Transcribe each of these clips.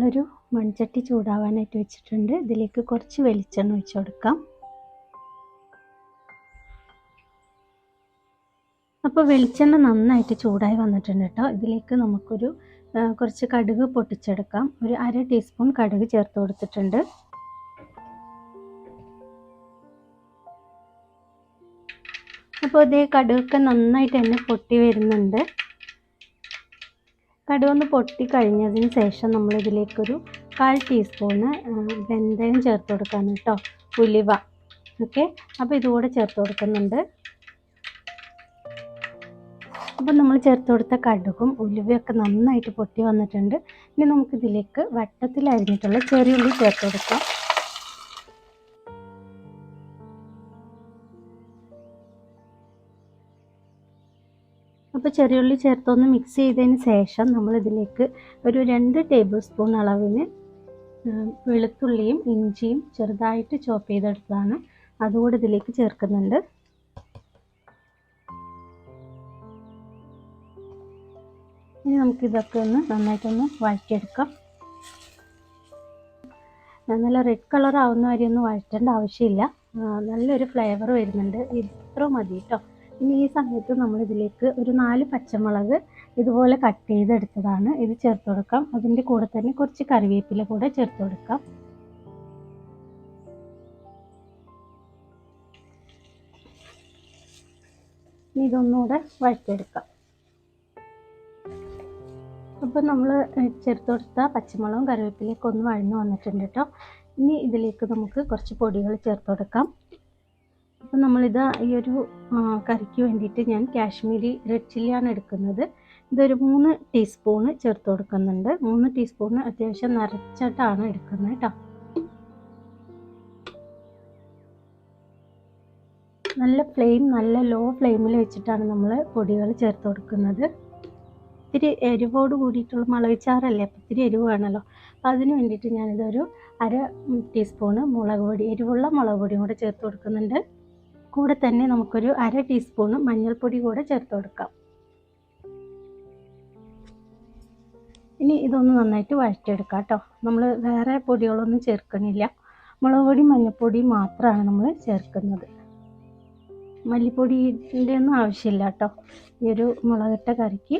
നമ്മളൊരു മൺചട്ടി ചൂടാവാനായിട്ട് വെച്ചിട്ടുണ്ട്. ഇതിലേക്ക് കുറച്ച് വെളിച്ചെണ്ണ ഒഴിച്ച് കൊടുക്കാം. അപ്പോൾ വെളിച്ചെണ്ണ നന്നായിട്ട് ചൂടായി വന്നിട്ടുണ്ട് കേട്ടോ. ഇതിലേക്ക് നമുക്കൊരു കുറച്ച് കടുക് പൊട്ടിച്ചെടുക്കാം. ഒരു 1/2 ടീസ്പൂൺ കടുക് ചേർത്ത് കൊടുത്തിട്ടുണ്ട്. അപ്പോൾ ഇതേ കടുകൊക്കെ നന്നായിട്ട് തന്നെ പൊട്ടി വരുന്നുണ്ട്. കടുകൊന്ന് പൊട്ടി കഴിഞ്ഞതിന് ശേഷം നമ്മളിതിലേക്കൊരു 1/4 ടീസ്പൂണ് വെന്തയം ചേർത്ത് കൊടുക്കാം കേട്ടോ, ഉലുവ. ഓക്കെ, അപ്പോൾ ഇതുകൂടെ ചേർത്ത് കൊടുക്കുന്നുണ്ട്. അപ്പോൾ നമ്മൾ ചേർത്ത് കൊടുത്ത കടുകും ഉലുവയൊക്കെ നന്നായിട്ട് പൊട്ടി വന്നിട്ടുണ്ട്. ഇനി നമുക്കിതിലേക്ക് വട്ടത്തിൽ അരിഞ്ഞിട്ടുള്ള ചെറിയുള്ളി ചേർത്ത് കൊടുക്കാം. അപ്പോൾ ചെറിയുള്ളി ചേർത്തൊന്ന് മിക്സ് ചെയ്തതിന് ശേഷം നമ്മളിതിലേക്ക് ഒരു 2 ടേബിൾ സ്പൂൺ അളവിന് വെളുത്തുള്ളിയും ഇഞ്ചിയും ചെറുതായിട്ട് ചോപ്പ് ചെയ്തെടുത്തതാണ്, അതുകൂടി ഇതിലേക്ക് ചേർക്കുന്നുണ്ട്. ഇനി നമുക്കിതൊക്കെ ഒന്ന് നന്നായിട്ടൊന്ന് വഴറ്റിയെടുക്കാം. നല്ല റെഡ് കളർ ആവുന്ന വരെ ഒന്നും വഴറ്റേണ്ട ആവശ്യമില്ല. നല്ലൊരു ഫ്ലേവർ വരുന്നുണ്ട്. ഇത്ര മതി കേട്ടോ. ഇനി ഈ സമയത്ത് നമ്മളിതിലേക്ക് ഒരു 4 പച്ചമുളക് ഇതുപോലെ കട്ട് ചെയ്തെടുത്തതാണ് ഇത് ചേർത്ത് കൊടുക്കാം. അതിൻ്റെ കൂടെ തന്നെ കുറച്ച് കറിവേപ്പില കൂടെ ചേർത്ത് കൊടുക്കാം. ഇതൊന്നുകൂടെ വഴറ്റിയെടുക്കാം. അപ്പോൾ നമ്മൾ ചേർത്ത് കൊടുത്ത പച്ചമുളകും കറിവേപ്പിലയൊക്കെ ഒന്ന് വഴന്ന് വന്നിട്ടുണ്ട് കേട്ടോ. ഇനി ഇതിലേക്ക് നമുക്ക് കുറച്ച് പൊടികൾ ചേർത്ത് കൊടുക്കാം. അപ്പോൾ നമ്മളിത് ഈ ഒരു കറിക്ക് വേണ്ടിയിട്ട് ഞാൻ കാശ്മീരി റെഡ് ചില്ലിയാണ് എടുക്കുന്നത്. ഇതൊരു 3 ടീസ്പൂണ് ചേർത്ത് കൊടുക്കുന്നുണ്ട്. 3 ടീസ്പൂണ് അത്യാവശ്യം നിറച്ചിട്ടാണ് എടുക്കുന്നത് കേട്ടോ. നല്ല ലോ ഫ്ലെയിമിൽ വെച്ചിട്ടാണ് നമ്മൾ പൊടികൾ ചേർത്ത് കൊടുക്കുന്നത്. ഇത്തിരി എരിവോട് കൂടിയിട്ടുള്ള മുളക് ചാറല്ലേ, അപ്പോൾ ഇത്തിരി എരിവ് വേണമല്ലോ. അപ്പോൾ അതിന് വേണ്ടിയിട്ട് ഞാനിതൊരു 1/2 ടീസ്പൂണ് മുളക് പൊടി, എരിവുള്ള മുളക് പൊടിയും കൂടെ ചേർത്ത് കൊടുക്കുന്നുണ്ട്. കൂടെ തന്നെ നമുക്കൊരു 1/2 ടീസ്പൂണ് മഞ്ഞൾപ്പൊടി കൂടെ ചേർത്ത് കൊടുക്കാം. ഇനി ഇതൊന്ന് നന്നായിട്ട് വഴറ്റിയെടുക്കാം കേട്ടോ. നമ്മൾ വേറെ പൊടികളൊന്നും ചേർക്കണില്ല. മുളക് പൊടി മഞ്ഞൾപ്പൊടി മാത്രമാണ് നമ്മൾ ചേർക്കുന്നത്. മല്ലിപ്പൊടിൻ്റെ ഒന്നും ആവശ്യമില്ല കേട്ടോ ഈ ഒരു മുളകിട്ട കറിക്ക്.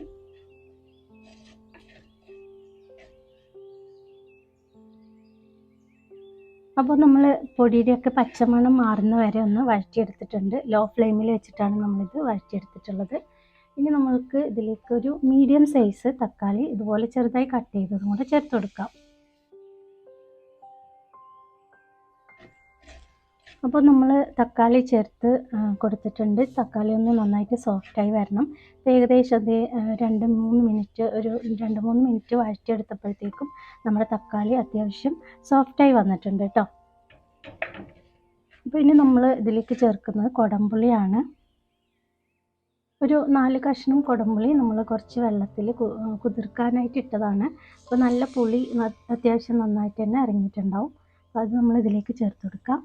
അപ്പോൾ നമ്മൾ പൊടിയുടെയൊക്കെ പച്ചമണം മാറുന്ന വരെ ഒന്ന് വഴറ്റിയെടുത്തിട്ടുണ്ട്. ലോ ഫ്ലെയിമിൽ വെച്ചിട്ടാണ് നമ്മളിത് വഴറ്റിയെടുത്തിട്ടുള്ളത്. ഇനി നമ്മൾക്ക് ഇതിലേക്ക് ഒരു മീഡിയം സൈസ് തക്കാളി ഇതുപോലെ ചെറുതായി കട്ട് ചെയ്തതും കൂടെ ചേർത്ത് കൊടുക്കാം. അപ്പോൾ നമ്മൾ തക്കാളി ചേർത്ത് കൊടുത്തിട്ടുണ്ട്. തക്കാളി ഒന്ന് നന്നായിട്ട് സോഫ്റ്റായി വരണം. ഏകദേശം അത് 2-3 മിനിറ്റ് വഴറ്റിയെടുത്തപ്പോഴത്തേക്കും നമ്മുടെ തക്കാളി അത്യാവശ്യം സോഫ്റ്റായി വന്നിട്ടുണ്ട് കേട്ടോ. അപ്പോൾ ഇനി നമ്മൾ ഇതിലേക്ക് ചേർക്കുന്നത് കുടംപുളിയാണ്. ഒരു 4 കഷ്ണം കുടംപുളി നമ്മൾ കുറച്ച് വെള്ളത്തിൽ കുതിർക്കാനായിട്ട് ഇട്ടതാണ്. അപ്പോൾ നല്ല പുളി അത്യാവശ്യം നന്നായിട്ട് തന്നെ ഇറങ്ങിയിട്ടുണ്ടാവും. അപ്പോൾ അത് നമ്മൾ ഇതിലേക്ക് ചേർത്ത് കൊടുക്കാം.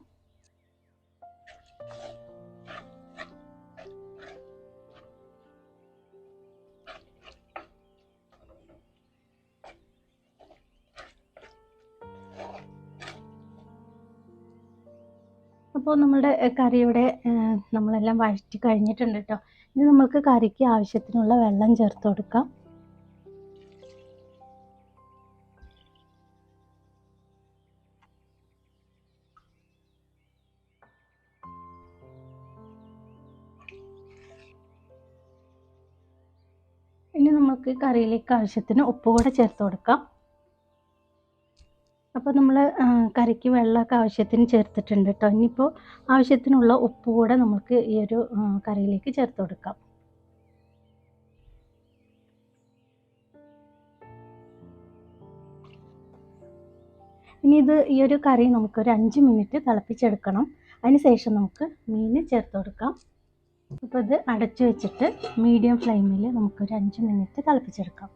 അപ്പോൾ നമ്മുടെ കറിയുടെ നമ്മളെല്ലാം വഴറ്റി കഴിഞ്ഞിട്ടുണ്ട് കേട്ടോ. ഇനി നമുക്ക് കറിക്ക് ആവശ്യത്തിനുള്ള വെള്ളം ചേർത്ത് കൊടുക്കാം. ഇനി നമുക്ക് കറിയിലേക്ക് ആവശ്യത്തിന് ഉപ്പ് കൂടെ ചേർത്ത് കൊടുക്കാം. അപ്പോൾ നമ്മൾ കറിക്ക് വെള്ളമൊക്കെ ആവശ്യത്തിന് ചേർത്തിട്ടുണ്ട് കേട്ടോ. ഇനിയിപ്പോൾ ആവശ്യത്തിനുള്ള ഉപ്പ് കൂടെ നമുക്ക് ഈ ഒരു കറിയിലേക്ക് ചേർത്ത് കൊടുക്കാം. ഇനി ഈ ഒരു കറി നമുക്കൊരു 5 മിനിറ്റ് തിളപ്പിച്ചെടുക്കണം. അതിന് ശേഷം നമുക്ക് മീൻ ചേർത്ത് കൊടുക്കാം. അപ്പോൾ ഇത് അടച്ചു വെച്ചിട്ട് മീഡിയം ഫ്ലെയിമിൽ നമുക്കൊരു 5 മിനിറ്റ് തിളപ്പിച്ചെടുക്കാം.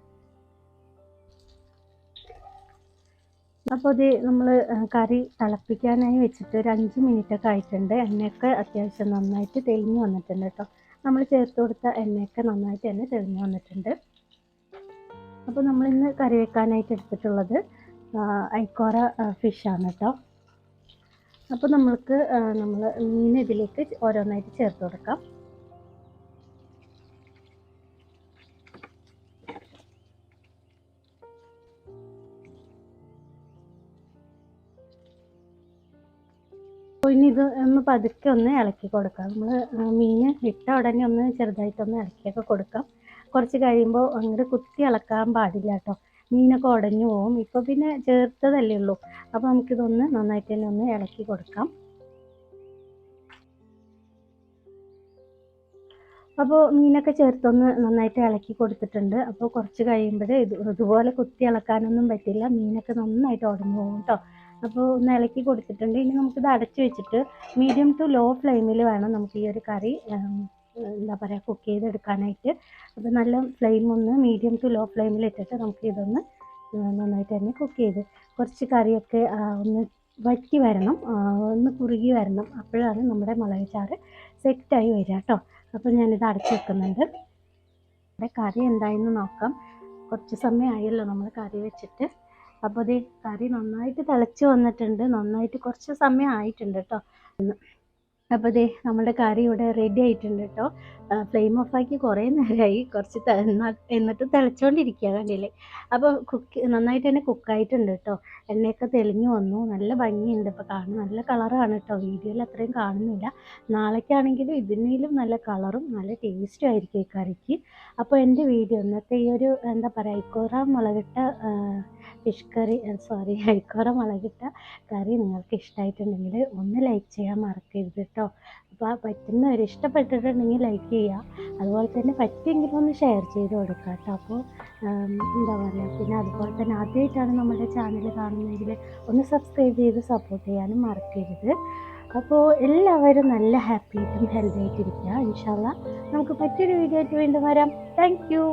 അപ്പോൾ ഇത് നമ്മൾ കറി തിളപ്പിക്കാനായി വെച്ചിട്ട് ഒരു 5 മിനിറ്റൊക്കെ ആയിട്ടുണ്ട്. എണ്ണയൊക്കെ അത്യാവശ്യം നന്നായിട്ട് തെളിഞ്ഞ് വന്നിട്ടുണ്ട് കേട്ടോ. നമ്മൾ ചേർത്ത് കൊടുത്ത എണ്ണയൊക്കെ നന്നായിട്ട് തന്നെ തെളിഞ്ഞ് വന്നിട്ടുണ്ട്. അപ്പോൾ നമ്മളിന്ന് കറി വെക്കാനായിട്ട് എടുത്തിട്ടുള്ളത് ഐക്കോറ ഫിഷാണ് കേട്ടോ. അപ്പോൾ നമ്മൾ മീൻ ഇതിലേക്ക് ഓരോന്നായിട്ട് ചേർത്ത് കൊടുക്കാം. അപ്പോൾ ഇനി ഇത് ഒന്ന് പതുക്കെ ഒന്ന് ഇളക്കി കൊടുക്കാം. നമ്മൾ മീൻ ഇട്ട ഉടനെ ഒന്ന് ചെറുതായിട്ടൊന്ന് ഇളക്കിയൊക്കെ കൊടുക്കാം. കുറച്ച് കഴിയുമ്പോൾ അങ്ങോട്ട് കുത്തി ഇളക്കാൻ പാടില്ല കേട്ടോ, മീനൊക്കെ ഉടഞ്ഞു പോകും. ഇപ്പോൾ പിന്നെ ചേർത്തതല്ലേ ഉള്ളൂ, അപ്പോൾ നമുക്കിതൊന്ന് നന്നായിട്ട് തന്നെ ഒന്ന് ഇളക്കി കൊടുക്കാം. അപ്പോൾ മീനൊക്കെ ചേർത്തൊന്ന് നന്നായിട്ട് ഇളക്കി കൊടുത്തിട്ടുണ്ട്. അപ്പോൾ കുറച്ച് കഴിയുമ്പോൾ ഇതുപോലെ കുത്തി ഇളക്കാനൊന്നും പറ്റില്ല, മീനൊക്കെ നന്നായിട്ട് ഉടഞ്ഞു പോകും കേട്ടോ. അപ്പോൾ ഒന്ന് ഇളക്കി കൊടുത്തിട്ടുണ്ട്. ഇനി നമുക്കിത് അടച്ചു വെച്ചിട്ട് മീഡിയം ടു ലോ ഫ്ലെയിമിൽ വേണം നമുക്ക് ഈ ഒരു കറി എന്താ പറയുക കുക്ക് ചെയ്തെടുക്കാനായിട്ട്. അപ്പോൾ നല്ല ഫ്ലെയിം ഒന്ന് മീഡിയം ടു ലോ ഫ്ലെയിമിൽ ഇട്ടിട്ട് നമുക്ക് ഇതൊന്ന് നന്നായിട്ട് തന്നെ കുക്ക് ചെയ്ത് കുറച്ച് കറിയൊക്കെ ഒന്ന് വറ്റി വരണം, ഒന്ന് കുറുകി വരണം. അപ്പോഴാണ് നമ്മുടെ മുളക് ചാറ് സെറ്റായി വരിക കേട്ടോ. അപ്പോൾ ഞാനിത് അടച്ചു വെക്കുന്നുണ്ട്. ഇവിടെ കറി എന്തായെന്ന് നോക്കാം. കുറച്ച് സമയമായല്ലോ നമ്മൾ കറി വെച്ചിട്ട്. അപ്പോൾ ഇത് കറി നന്നായിട്ട് തിളച്ച് വന്നിട്ടുണ്ട്, നന്നായിട്ട് കുറച്ച് സമയം ആയിട്ടുണ്ട് കേട്ടോ. അപ്പോൾ ദേ നമ്മുടെ കറി ഇവിടെ റെഡി ആയിട്ടുണ്ട് കേട്ടോ. ഫ്ലെയിം ഓഫാക്കി കുറേ നേരമായി, കുറച്ച് എന്നിട്ട് തിളച്ചുകൊണ്ടിരിക്കുക കണ്ടില്ലേ. അപ്പോൾ നന്നായിട്ട് തന്നെ കുക്കായിട്ടുണ്ട് കേട്ടോ. എണ്ണയൊക്കെ തെളിഞ്ഞു വന്നു, നല്ല ഭംഗിയുണ്ട് ഇപ്പോൾ കാണാൻ, നല്ല കളറാണ് കേട്ടോ. വീഡിയോയിൽ അത്രയും കാണുന്നില്ല. നാളേക്കാണെങ്കിലും ഇതിനേലും നല്ല കളറും നല്ല ടേസ്റ്റും ആയിരിക്കും ഈ കറിക്ക്. അപ്പോൾ എൻ്റെ വീഡിയോ ഇന്നത്തെ ഈ ഒരു എന്താ പറയുക ഐക്കോറ മുളകിട്ട ഫിഷ് കറി ഐക്കോറ മുളകിട്ട കറി നിങ്ങൾക്ക് ഇഷ്ടമായിട്ടുണ്ടെങ്കിൽ ഒന്ന് ലൈക്ക് ചെയ്യാൻ മറക്കരുത് കേട്ടോ. അപ്പോൾ പറ്റുന്നവർ ഇഷ്ടപ്പെട്ടിട്ടുണ്ടെങ്കിൽ ലൈക്ക് ചെയ്യുക, അതുപോലെ തന്നെ പറ്റിയെങ്കിലും ഒന്ന് ഷെയർ ചെയ്ത് കൊടുക്കുക കേട്ടോ. അപ്പോൾ എന്താ പറയുക, പിന്നെ അതുപോലെ തന്നെ ആദ്യമായിട്ടാണ് നമ്മുടെ ചാനൽ കാണുന്നതെങ്കിൽ ഒന്ന് സബ്സ്ക്രൈബ് ചെയ്ത് സപ്പോർട്ട് ചെയ്യാനും മറക്കരുത്. അപ്പോൾ എല്ലാവരും നല്ല ഹാപ്പി ആയിട്ടും ഹെൽത്തി ആയിട്ടിരിക്കുക. ഇൻഷാ അല്ലാഹ് നമുക്ക് മറ്റൊരു വീഡിയോ ആയിട്ട് വീണ്ടും വരാം. Thank you.